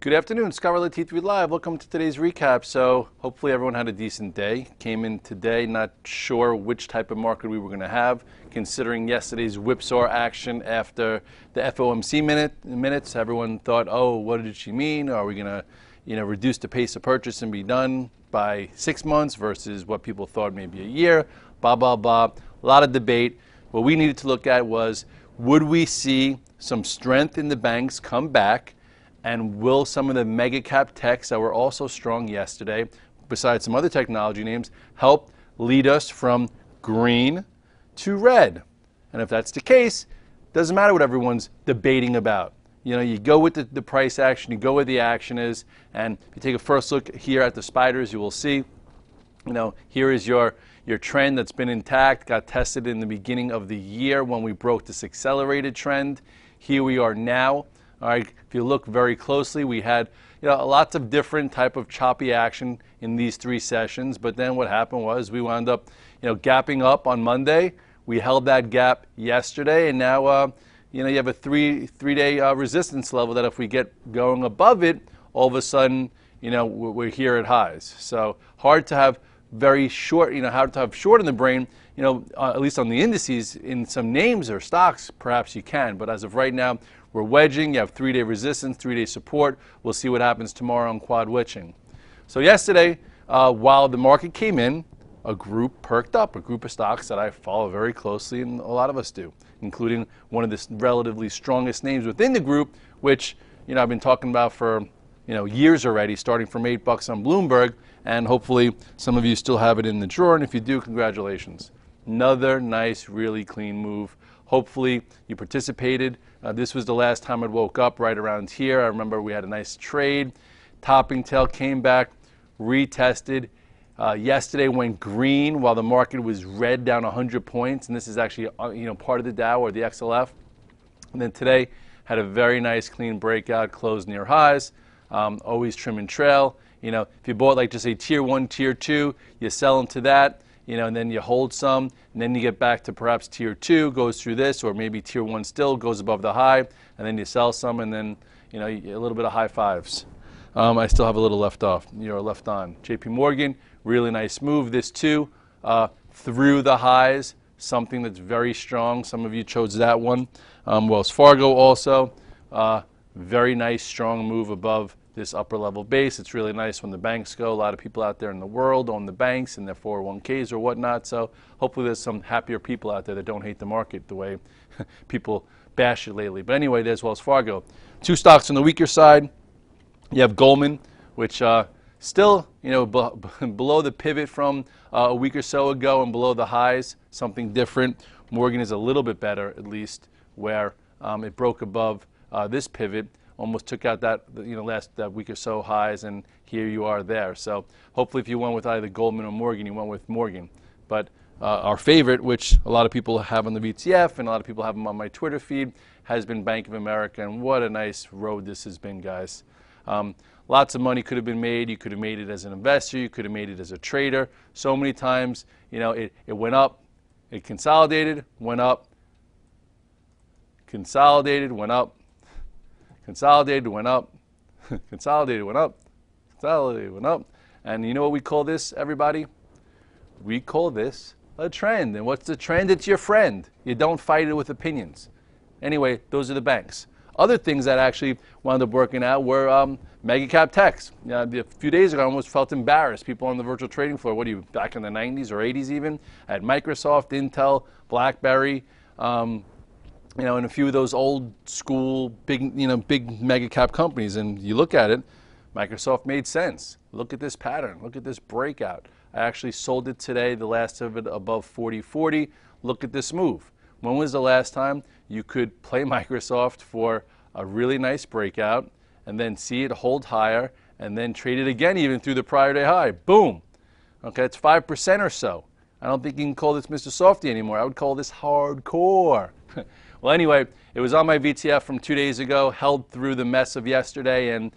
Good afternoon, Scholarly T3 Live. Welcome to today's recap. So hopefully everyone had a decent day. Came in today not sure which type of market we were going to have, considering yesterday's whipsaw action after the FOMC minutes. Everyone thought, oh, what did she mean? Are we going to reduce the pace of purchase and be done by 6 months versus what people thought maybe a year? Blah, blah, blah. A lot of debate. What we needed to look at was, would we see some strength in the banks come back? And will some of the mega cap techs that were also strong yesterday, besides some other technology names, help lead us from green to red? And if that's the case, doesn't matter what everyone's debating about. You know, you go with the price action, you go where the action is, and if you take a first look here at the spiders, you will see, here is your trend that's been intact, got tested in the beginning of the year when we broke this accelerated trend. Here we are now. All right, if you look very closely, we had lots of different type of choppy action in these 3 sessions. But then what happened was we wound up, gapping up on Monday. We held that gap yesterday, and now you have a three-day resistance level that if we get going above it, all of a sudden we're here at highs. So hard to have very short, hard to have short in the brain. At least on the indices, in some names or stocks, perhaps you can. But as of right now, we're wedging. You have 3-day resistance, 3-day support. We'll see what happens tomorrow on quad witching. So yesterday, while the market came in, a group perked up, a group of stocks that I follow very closely, and a lot of us do, including one of the relatively strongest names within the group, which I've been talking about for years already, starting from $8 on Bloomberg, and hopefully some of you still have it in the drawer, and if you do, congratulations. Another nice, really clean move. Hopefully you participated. This was the last time I woke up right around here. I remember we had a nice trade. Topping tail came back, retested. Yesterday went green while the market was red down 100 points, and this is actually part of the Dow or the XLF. And then today had a very nice clean breakout, closed near highs. Always trim and trail. If you bought like just a tier 1, tier 2, you sell into that. And then you hold some, and then you get back to perhaps tier 2, goes through this, or maybe tier 1 still goes above the high, and then you sell some, and then a little bit of high fives. I still have a little left off. You're left on. JP Morgan, really nice move. This too, through the highs, something that's very strong. Some of you chose that one. Wells Fargo also, very nice strong move above this upper level base. It's really nice when the banks go. A lot of people out there in the world own the banks and their 401ks or whatnot. So hopefully there's some happier people out there that don't hate the market the way people bash it lately. But anyway, there's Wells Fargo. 2 stocks on the weaker side. You have Goldman, which still below the pivot from a week or so ago and below the highs, something different. Morgan is a little bit better, at least, where it broke above this pivot. Almost took out that that week or so highs, and here you are there. So hopefully if you went with either Goldman or Morgan, you went with Morgan. But our favorite, which a lot of people have on the VTF and a lot of people have them on my Twitter feed, has been Bank of America, and what a nice road this has been, guys. Lots of money could have been made. You could have made it as an investor. You could have made it as a trader. So many times, it went up, it consolidated, went up, consolidated, went up, consolidated, went up, consolidated, went up, consolidated, went up. And you know what we call this, everybody? We call this a trend. And what's the trend? It's your friend. You don't fight it with opinions. Anyway, those are the banks. Other things that actually wound up working out were mega cap techs. A few days ago, I almost felt embarrassed. People on the virtual trading floor, what are you, back in the 90s or 80s even? At Microsoft, Intel, BlackBerry, and a few of those old school big mega cap companies. And you look at it, Microsoft made sense. Look at this pattern. Look at this breakout. I actually sold it today, the last of it above 40.40. Look at this move. When was the last time you could play Microsoft for a really nice breakout and then see it hold higher and then trade it again even through the prior day high? Boom. Okay, it's 5% or so. I don't think you can call this Mr. Softy anymore. I would call this hardcore. Well, anyway, it was on my VTF from 2 days ago, held through the mess of yesterday, and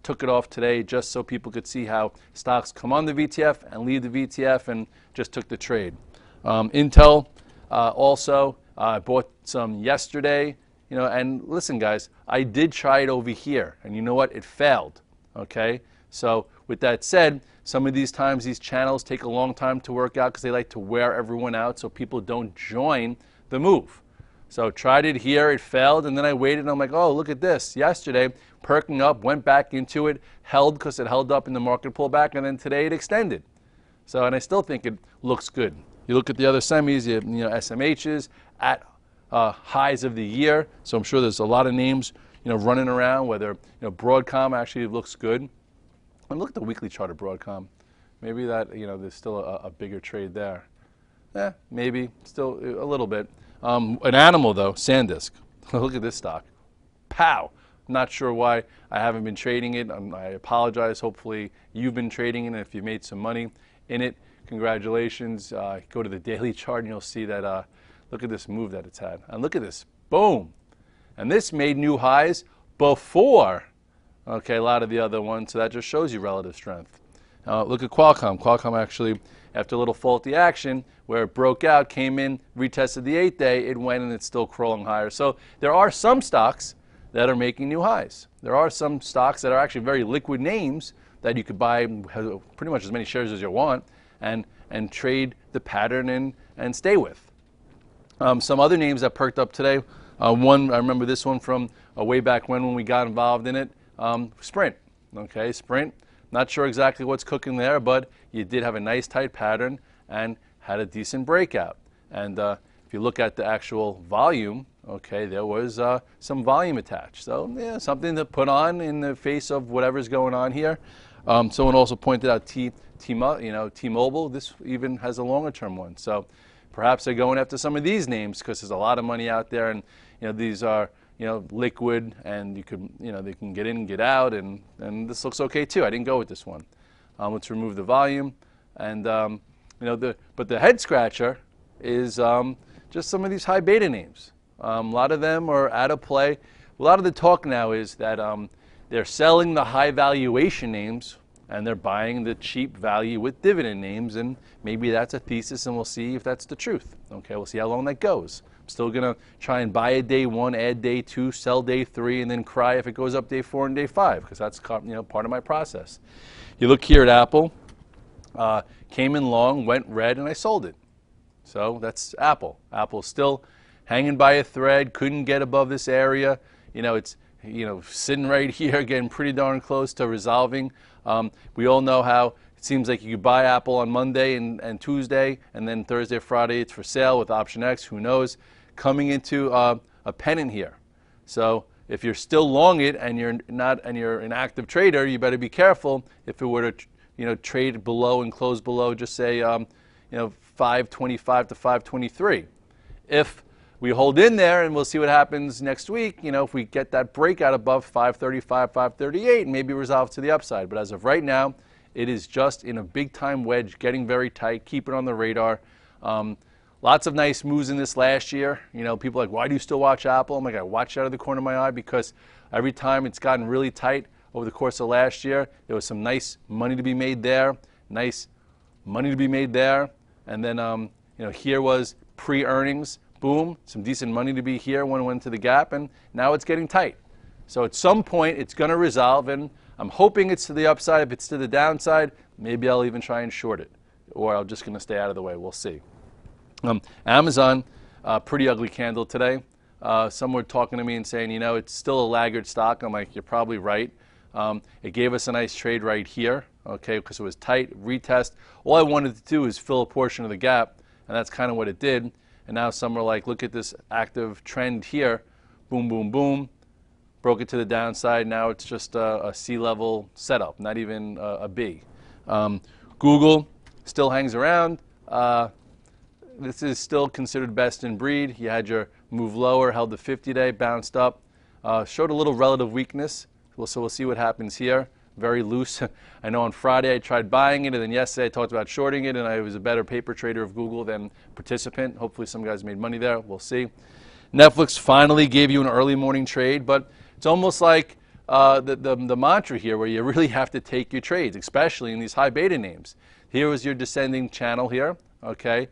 took it off today just so people could see how stocks come on the VTF and leave the VTF, and just took the trade. Intel also, I bought some yesterday. and listen, guys, I did try it over here, and you know what? It failed, okay? So with that said, some of these times these channels take a long time to work out because they like to wear everyone out so people don't join the move. So tried it here, it failed, and then I waited, and I'm like, oh, look at this. Yesterday, perking up, went back into it, held because it held up in the market pullback, and then today it extended. So, and I still think it looks good. You look at the other semis, you know, SMHs at highs of the year. So I'm sure there's a lot of names, running around, whether, Broadcom actually looks good. And look at the weekly chart of Broadcom. Maybe that, there's still a bigger trade there. Maybe, still a little bit. An animal, though, SanDisk. Look at this stock. Pow! Not sure why I haven't been trading it. I apologize. Hopefully you've been trading it, and if you made some money in it, congratulations. Go to the daily chart, and you'll see that, look at this move that it's had. And look at this. Boom! And this made new highs before, okay, a lot of the other ones, so that just shows you relative strength. Look at Qualcomm. Qualcomm actually, after a little faulty action, where it broke out, came in, retested the 8-day, it went and it's still crawling higher. So there are some stocks that are making new highs. There are some stocks that are actually very liquid names that you could buy pretty much as many shares as you want and trade the pattern and stay with. Some other names that perked up today, one, I remember this one from way back when we got involved in it, Sprint. Okay, Sprint. Not sure exactly what's cooking there, but you did have a nice tight pattern and had a decent breakout. And if you look at the actual volume, okay, there was some volume attached. So yeah, something to put on in the face of whatever's going on here. Someone also pointed out T-Mobile. This even has a longer term one. So perhaps they're going after some of these names because there's a lot of money out there, and these are liquid, and you could, they can get in and get out, and this looks okay too. I didn't go with this one. Let's remove the volume, and but the head scratcher is just some of these high beta names. A lot of them are out of play. A lot of the talk now is that they're selling the high valuation names and they're buying the cheap value with dividend names, and maybe that's a thesis, and we'll see if that's the truth. Okay, we'll see how long that goes. I'm still going to try and buy a day 1, add day 2, sell day 3, and then cry if it goes up day 4 and day 5, because that's part of my process. You look here at Apple, came in long, went red, and I sold it. So that's Apple. Apple's still hanging by a thread, couldn't get above this area. It's sitting right here, getting pretty darn close to resolving. We all know how it seems like you could buy Apple on Monday and Tuesday, and then Thursday, Friday, it's for sale with Option X, who knows, coming into a pennant here. So if you're still long it and you're an active trader, you better be careful if it were to trade below and close below, just say 525 to 523. If we hold in there, and we'll see what happens next week, if we get that breakout above 535, 538, maybe resolve to the upside. But as of right now, it is just in a big-time wedge, getting very tight. Keep it on the radar. Lots of nice moves in this last year. People are like, why do you still watch Apple? I'm like, I watch out of the corner of my eye because every time it's gotten really tight over the course of last year, there was some nice money to be made there, nice money to be made there. And then, here was pre-earnings. Boom, some decent money to be here when it went to the gap, and now it's getting tight. So at some point, it's going to resolve, and I'm hoping it's to the upside. If it's to the downside, maybe I'll even try and short it, or I'm just going to stay out of the way. We'll see. Amazon, pretty ugly candle today. Some were talking to me and saying, it's still a laggard stock. I'm like, you're probably right. It gave us a nice trade right here, okay, because it was tight, retest. All I wanted to do is fill a portion of the gap, and that's kind of what it did. And now some are like, look at this active trend here. Boom, boom, boom. Broke it to the downside. Now it's just a C-level setup, not even a B. Google still hangs around. This is still considered best in breed. You had your move lower, held the 50-day, bounced up. Showed a little relative weakness. So we'll see what happens here. Very loose. I know on Friday I tried buying it, and then yesterday I talked about shorting it, and I was a better paper trader of Google than participant. Hopefully some guys made money there. We'll see. Netflix finally gave you an early morning trade, but it's almost like the mantra here where you really have to take your trades, especially in these high beta names. Here was your descending channel here, okay?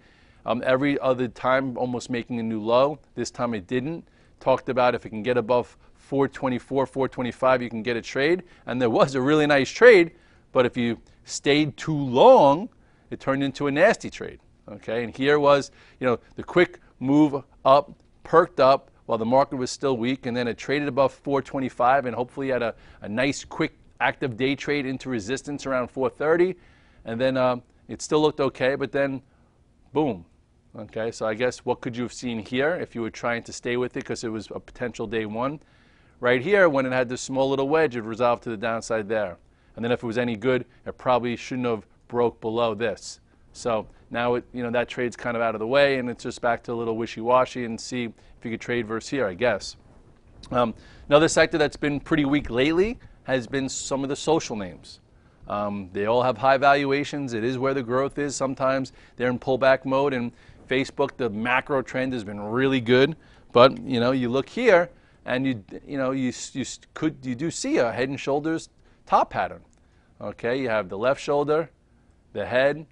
Every other time almost making a new low. This time it didn't. talked about if it can get above 424, 425, you can get a trade. And there was a really nice trade, but if you stayed too long, it turned into a nasty trade. Okay, and here was, the quick move up, perked up while the market was still weak, and then it traded above 425, and hopefully had a nice, quick, active day trade into resistance around 430, and then it still looked okay, but then, boom. Okay, so I guess what could you have seen here if you were trying to stay with it because it was a potential day one? Right here, when it had this small little wedge, it resolved to the downside there. And then if it was any good, it probably shouldn't have broke below this. So now that trade's kind of out of the way, and it's just back to a little wishy-washy and see if you could trade versus here, I guess. Another sector that's been pretty weak lately has been some of the social names. They all have high valuations. It is where the growth is. Sometimes they're in pullback mode, and Facebook, the macro trend has been really good. But you look here, and you do see a head and shoulders top pattern. Okay, you have the left shoulder, the head,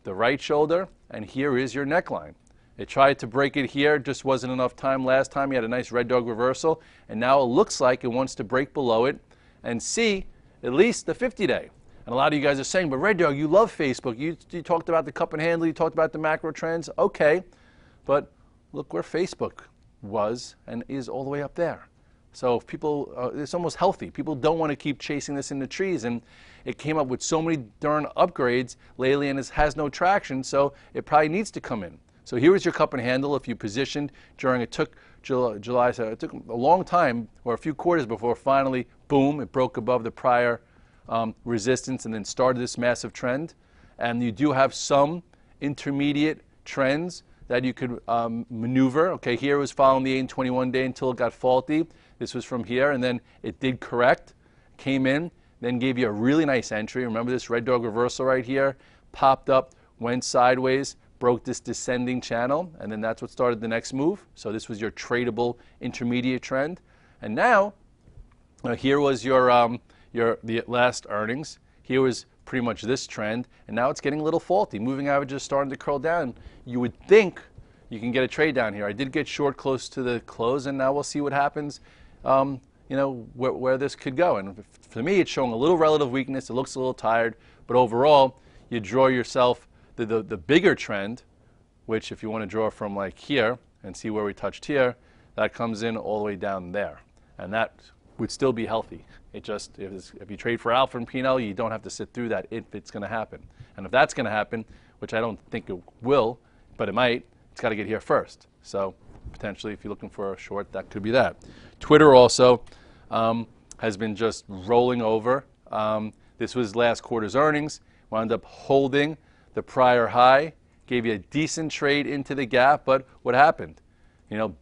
the right shoulder, and here is your neckline. It tried to break it here, just wasn't enough time last time. You had a nice red dog reversal, and now it looks like it wants to break below it and see at least the 50-day. And a lot of you guys are saying, but Red Dog, you love Facebook. You talked about the cup and handle, you talked about the macro trends. Okay, but look where Facebook was and is all the way up there. So if people, it's almost healthy. People don't want to keep chasing this in the trees, and it came up with so many darn upgrades lately, and it has no traction, so it probably needs to come in. So here is your cup and handle. If you positioned during, it took July, so it took a long time, or a few quarters before finally, boom, it broke above the prior resistance and then started this massive trend. And you do have some intermediate trends that you could maneuver. Okay, here it was following the 8 and 21 day until it got faulty. This was from here, and then it did correct, came in, then gave you a really nice entry. Remember this red dog reversal right here? Popped up, went sideways, broke this descending channel, and then that's what started the next move. So this was your tradable intermediate trend. And now, here was the last earnings. Here was pretty much this trend, and now it's getting a little faulty. Moving averages starting to curl down. You would think you can get a trade down here. I did get short close to the close, and now we'll see what happens, where this could go. And for me, it's showing a little relative weakness. It looks a little tired, but overall, you draw yourself the bigger trend, which if you want to draw from like here and see where we touched here, that comes in all the way down there. And that would still be healthy. It just, if you trade for alpha and P&L, you don't have to sit through that if it's going to happen. And if that's going to happen, which I don't think it will, but it might, it's got to get here first. So potentially, if you're looking for a short, that could be that. Twitter also has been just rolling over. This was last quarter's earnings. Wound up holding the prior high, gave you a decent trade into the gap, but what happened?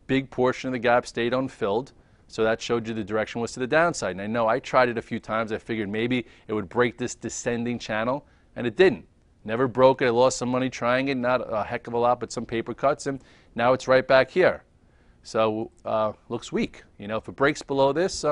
Big portion of the gap stayed unfilled. So that showed you the direction was to the downside. And I know I tried it a few times. I figured maybe it would break this descending channel, and it didn't. Never broke it. I lost some money trying it, not a heck of a lot, but some paper cuts, and now it's right back here. So looks weak. If it breaks below this,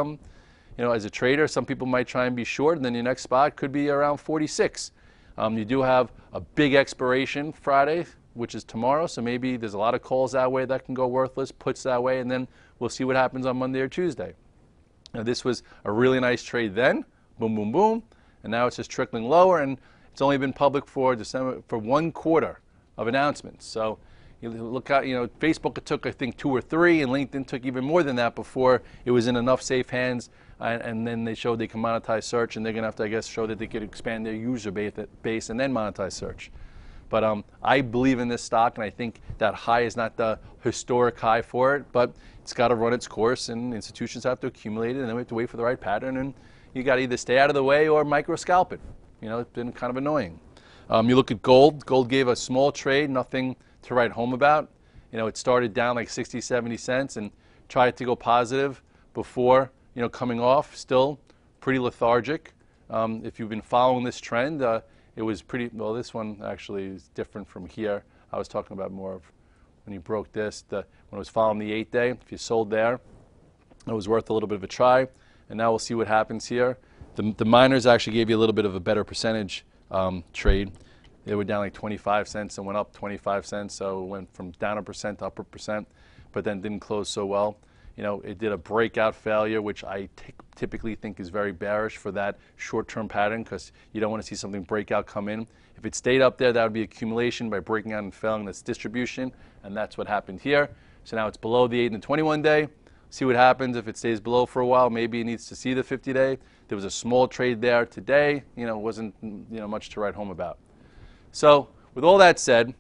as a trader, some people might try and be short, and then your next spot could be around 46. You do have a big expiration Friday, which is tomorrow, so maybe there's a lot of calls that way that can go worthless, puts that way, and then we'll see what happens on Monday or Tuesday. Now, this was a really nice trade then, boom, boom, boom, and now it's just trickling lower, and it's only been public for 1 quarter of announcements. So you look out, Facebook it took, I think, 2 or 3, and LinkedIn took even more than that before it was in enough safe hands, and then they showed they can monetize search, and they're going to have to, I guess, show that they could expand their user base and then monetize search. But I believe in this stock, and I think that high is not the historic high for it, but it's got to run its course, and institutions have to accumulate it, and then we have to wait for the right pattern, and you got to either stay out of the way or micro scalp it. It's been kind of annoying. You look at gold. Gold gave a small trade, nothing to write home about. It started down like 60, 70 cents and tried to go positive before, coming off. Still pretty lethargic. If you've been following this trend, it was pretty, well, this one actually is different from here. I was talking about more of when you broke this, when it was following the 8 day. If you sold there, it was worth a little bit of a try. And now we'll see what happens here. The miners actually gave you a little bit of a better percentage trade. They were down like 25 cents and went up 25 cents. So it went from down 1% to up 1%, but then didn't close so well. It did a breakout failure, which I typically think is very bearish for that short-term pattern, because you don't want to see something breakout come in. If it stayed up there, that would be accumulation by breaking out and failing. That's distribution, and that's what happened here. So now it's below the 8 and the 21 day. See what happens if it stays below for a while. Maybe it needs to see the 50-day. There was a small trade there today. It wasn't much to write home about. So with all that said,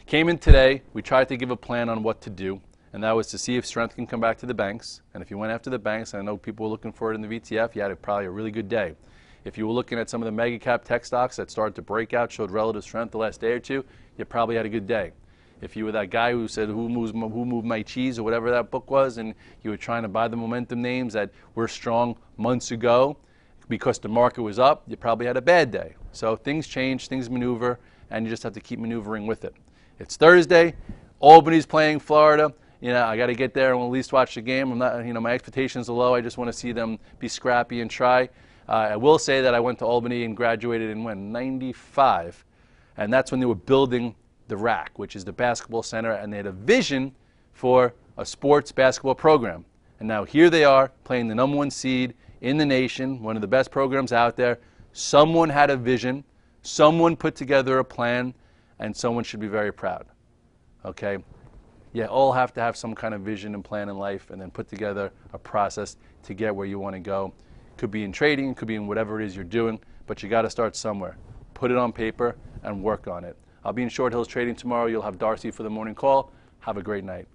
came in today. We tried to give a plan on what to do, and that was to see if strength can come back to the banks. And if you went after the banks, and I know people were looking for it in the VTF, you had probably a really good day. If you were looking at some of the mega cap tech stocks that started to break out, showed relative strength the last day or two, you probably had a good day. If you were that guy who said, who moved my cheese, or whatever that book was, and you were trying to buy the momentum names that were strong months ago because the market was up, you probably had a bad day. So things change, things maneuver, and you just have to keep maneuvering with it. It's Thursday. Albany's playing Florida. I got to get there and at least watch the game. I'm not, my expectations are low. I just want to see them be scrappy and try. I will say that I went to Albany and graduated in when? 95. And that's when they were building the RAC, which is the basketball center, and they had a vision for a sports basketball program. And now here they are playing the #1 seed in the nation, one of the best programs out there. Someone had a vision, someone put together a plan, and someone should be very proud. Okay? You all have to have some kind of vision and plan in life, and then put together a process to get where you want to go. Could be in trading, could be in whatever it is you're doing, but you got to start somewhere. Put it on paper and work on it. I'll be in Short Hills Trading tomorrow. You'll have Darcy for the morning call. Have a great night.